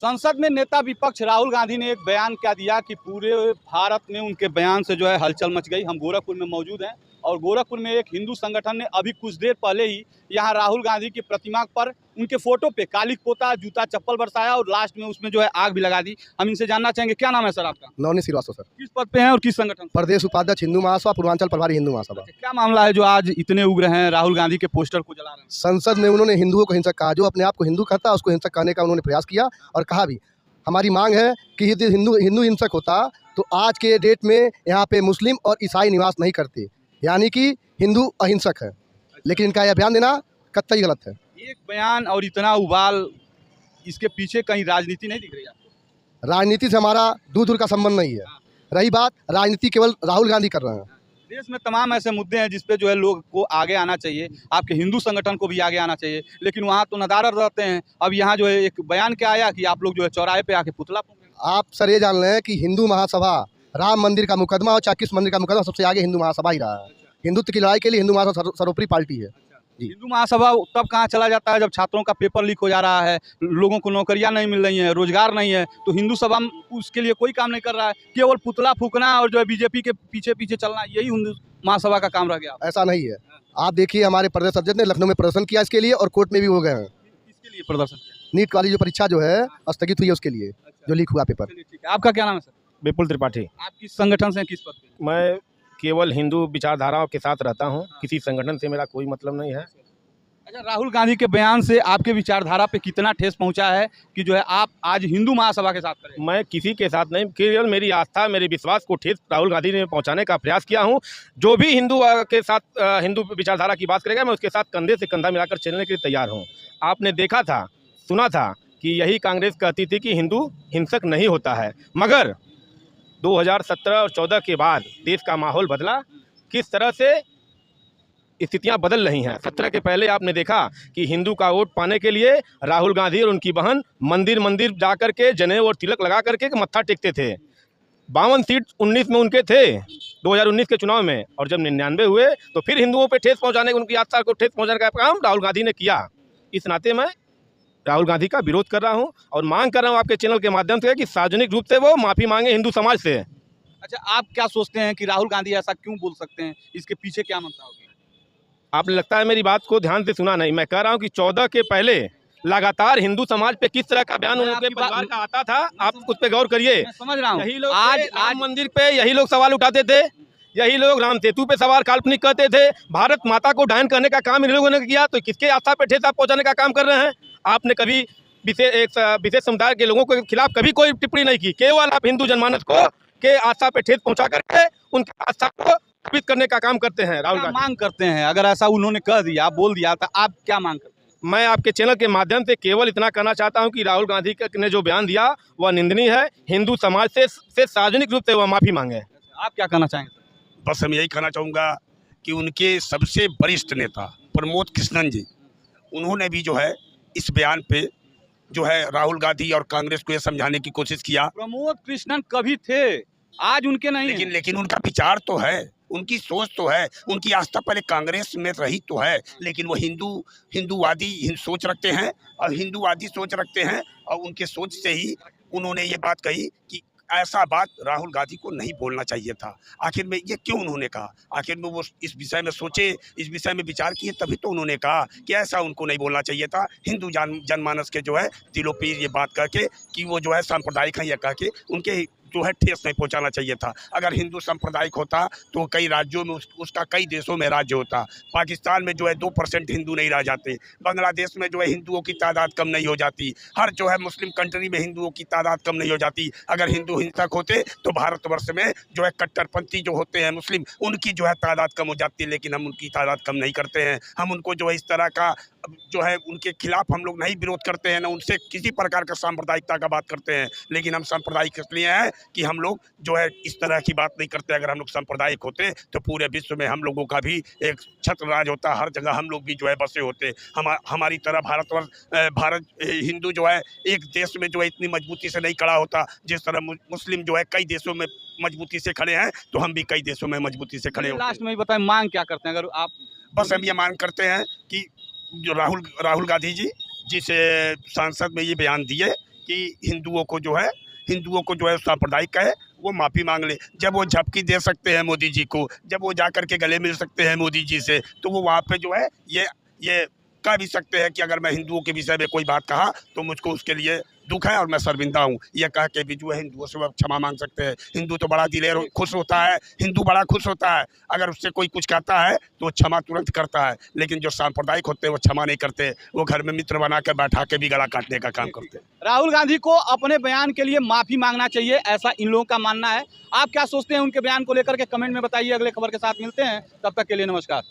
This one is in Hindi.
संसद में नेता विपक्ष राहुल गांधी ने एक बयान क्या दिया कि पूरे भारत में उनके बयान से जो है हलचल मच गई। हम गोरखपुर में मौजूद हैं और गोरखपुर में एक हिंदू संगठन ने अभी कुछ देर पहले ही यहाँ राहुल गांधी की प्रतिमा पर उनके फोटो पे कालिक पोता, जूता चप्पल बरसाया और लास्ट में उसमें जो है आग भी लगा दी। हम इनसे जानना चाहेंगे, क्या नाम है सर आपका? नवनीत श्रीवास्तव सर। किस पद पे हैं और किस संगठन से? प्रदेश उपाध्यक्ष हिंदू महासभा, पूर्वांचल प्रभारी हिंदू महासभा। क्या मामला है जो आज इतने उग्र हैं, राहुल गांधी के पोस्टर को जला रहे हैं? संसद में उन्होंने हिंदुओं को हिंसक कहा। जो अपने आप को हिंदू कहता है उसको हिंसक कहने का उन्होंने प्रयास किया और कहा भी। हमारी मांग है कि यदि हिंदू हिंसक होता तो आज के डेट में यहाँ पे मुस्लिम और ईसाई निवास नहीं करते, यानी कि हिंदू अहिंसक है। लेकिन इनका यह बयान देना कतई गलत है। एक बयान और इतना उबाल, इसके पीछे कहीं राजनीति नहीं दिख रही आपको? राजनीति से हमारा दूर दूर का संबंध नहीं है। रही बात, राजनीति केवल राहुल गांधी कर रहे हैं। देश में तमाम ऐसे मुद्दे हैं जिस पे जो है लोग को आगे आना चाहिए, आपके हिंदू संगठन को भी आगे आना चाहिए, लेकिन वहाँ तो नदारद रहते हैं। अब यहाँ जो है एक बयान क्या आया कि आप लोग जो है चौराहे पे आके पुतला फूंक रहे हैं। आप सर ये जान रहे हैं कि हिंदू महासभा, राम मंदिर का मुकदमा और चाहे किस मंदिर का मुकदमा, सबसे आगे हिंदू महासभा ही रहा है। हिंदुत्व की लड़ाई के लिए हिंदू महासभा सर्वोपरि पार्टी है। हिंदू महासभा तब कहाँ चला जाता है जब छात्रों का पेपर लीक हो जा रहा है, लोगों को नौकरियां नहीं मिल रही हैं, रोजगार नहीं है, तो हिंदू सभा उसके लिए कोई काम नहीं कर रहा है। केवल पुतला फूकना और जो है बीजेपी के पीछे पीछे चलना, यही हिंदू महासभा का काम रह गया। ऐसा नहीं है। आप देखिए, हमारे प्रदेश अध्यक्ष ने लखनऊ में प्रदर्शन किया इसके लिए और कोर्ट में भी हो गए हैं। किसके लिए प्रदर्शन किया? नीट वाली जो परीक्षा जो है स्थगित हुई है उसके लिए, जो लीक हुआ पेपर। ठीक है, आपका क्या नाम है सर? विपुल त्रिपाठी। आप किस संगठन से हैं, किस पद पे? मैं केवल हिंदू विचारधाराओं के साथ रहता हूं, किसी संगठन से मेरा कोई मतलब नहीं है। अच्छा, राहुल गांधी के बयान से आपके विचारधारा पे कितना ठेस पहुंचा है कि जो है आप आज हिंदू महासभा के साथ करें? मैं किसी के साथ नहीं, केवल मेरी आस्था, मेरे विश्वास को ठेस राहुल गांधी ने पहुंचाने का प्रयास किया हूं। जो भी हिंदू के साथ हिंदू विचारधारा की बात करेगा, मैं उसके साथ कंधे से कंधा मिलाकर चलने के लिए तैयार हूँ। आपने देखा था, सुना था कि यही कांग्रेस कहती थी कि हिंदू हिंसक नहीं होता है, मगर 2017 और 14 के बाद देश का माहौल बदला। किस तरह से स्थितियां बदल रही हैं। 17 के पहले आपने देखा कि हिंदू का वोट पाने के लिए राहुल गांधी और उनकी बहन मंदिर मंदिर जा कर के जनेऊ और तिलक लगा करके मत्था टेकते थे। 52 सीट 19 में उनके थे 2019 के चुनाव में, और जब 99 हुए तो फिर हिंदुओं पे ठेस पहुंचाने, उनकी आस्था को ठेस पहुंचाने का काम राहुल गांधी ने किया। इस नाते मैं राहुल गांधी का विरोध कर रहा हूं और मांग कर रहा हूं आपके चैनल के माध्यम से कि सार्वजनिक रूप से वो माफ़ी मांगे हिंदू समाज से। अच्छा, आप क्या सोचते हैं कि राहुल गांधी ऐसा क्यों बोल सकते हैं? इसके पीछे क्या मंशा होगी? आपने लगता है मेरी बात को ध्यान से सुना नहीं। मैं कह रहा हूं कि 14 के पहले लगातार हिंदू समाज पे किस तरह का बयान उनके परिवार का आता था, आप उस पर गौर करिए। समझ रहा हूँ। यही लोग आज राम मंदिर पे यही लोग सवाल उठाते थे, यही लोग राम सेतु पे सवाल काल्पनिक कहते थे, भारत माता को डायन करने का काम इन लोगों ने किया, तो किसके आस्था पे ठेस आप पहुंचाने का काम कर रहे हैं? आपने कभी विशेष समुदाय के लोगों के खिलाफ कभी कोई टिप्पणी नहीं की। केवल आप हिंदू जनमानस को के आस्था पे ठेस पहुंचा करके उनकी आस्था को स्थापित करने का काम करते हैं। राहुल गांधी मांग करते हैं, अगर ऐसा उन्होंने कह दिया, बोल दिया, तो आप क्या मांग करते हैं? मैं आपके चैनल के माध्यम से केवल इतना कहना चाहता हूं कि राहुल गांधी ने जो बयान दिया वह निंदनीय है। हिंदू समाज से सार्वजनिक रूप से वह माफ़ी मांगे। आप क्या कहना चाहेंगे? बस हम यही कहना चाहूँगा कि उनके सबसे वरिष्ठ नेता प्रमोद कृष्णन जी, उन्होंने भी जो है इस बयान पे जो है राहुल गांधी और कांग्रेस को ये समझाने की कोशिश किया। प्रमोद कृष्णन कभी थे, आज उनके नहीं। लेकिन उनका विचार तो है, उनकी सोच तो है, उनकी आस्था पहले कांग्रेस में रही तो है, लेकिन वो हिंदूवादी सोच रखते हैं और हिंदूवादी सोच रखते हैं, और उनके सोच से ही उन्होंने ये बात कही कि ऐसा बात राहुल गांधी को नहीं बोलना चाहिए था। आखिर में ये क्यों उन्होंने कहा? आखिर में वो इस विषय में सोचे, इस विषय में विचार किए, तभी तो उन्होंने कहा कि ऐसा उनको नहीं बोलना चाहिए था। हिंदू जनमानस के जो है दिलों पे ये बात करके कि वो जो है सांप्रदायिक है, यह कह के उनके जो है ठेस नहीं पहुंचाना चाहिए था। अगर हिंदू सांप्रदायिक होता तो कई राज्यों में उसका कई देशों में राज्य होता। पाकिस्तान में जो है 2% हिंदू नहीं रह जाते, बांग्लादेश में जो है हिंदुओं की तादाद कम नहीं हो जाती, हर जो है मुस्लिम कंट्री में हिंदुओं की तादाद कम नहीं हो जाती। अगर हिंदू हिंसक होते तो भारतवर्ष में जो है कट्टरपंथी जो होते हैं मुस्लिम, उनकी जो है तादाद कम हो जाती है, लेकिन हम उनकी तादाद कम नहीं करते हैं। हम उनको जो है इस तरह का जो है उनके खिलाफ हम लोग नहीं विरोध करते हैं, ना उनसे किसी प्रकार का सांप्रदायिकता का बात करते हैं, लेकिन हम सांप्रदायिक इसलिए हैं कि हम लोग जो है इस तरह की बात नहीं करते। अगर हम लोग सांप्रदायिक होते तो पूरे विश्व में हम लोगों का भी एक छत्र राज होता, हर जगह हम लोग भी जो है बसे होते। हमारी तरह भारत हिंदू जो है एक देश में जो है इतनी मजबूती से नहीं खड़ा होता, जिस तरह मुस्लिम जो है कई देशों में मजबूती से खड़े हैं, तो हम भी कई देशों में मजबूती से खड़े होते हैं। लास्ट में बताएं, मांग क्या करते हैं? अगर आप बस हम ये मांग करते हैं कि जो राहुल गांधी जी जिस सांसद में ये बयान दिए कि हिंदुओं को जो है सांप्रदायिक है वो माफ़ी मांग ले। जब वो झपकी दे सकते हैं मोदी जी को, जब वो जा कर के गले मिल सकते हैं मोदी जी से, तो वो वहाँ पे जो है ये कह भी सकते हैं कि अगर मैं हिंदुओं के विषय में कोई बात कहा तो मुझको उसके लिए दुख है और मैं शर्मिंदा हूँ, ये कह के भी जो है हिंदुओं से वो क्षमा मांग सकते हैं। हिंदू तो बड़ा दिलेर खुश होता है, हिंदू बड़ा खुश होता है, अगर उससे कोई कुछ कहता है तो वो क्षमा तुरंत करता है। लेकिन जो सांप्रदायिक होते हैं वो क्षमा नहीं करते, वो घर में मित्र बना कर बैठा के भी गला काटने का काम करते हैं। राहुल गांधी को अपने बयान के लिए माफी मांगना चाहिए, ऐसा इन लोगों का मानना है। आप क्या सोचते हैं उनके बयान को लेकर के कमेंट में बताइए। अगले खबर के साथ मिलते हैं, तब तक के लिए नमस्कार।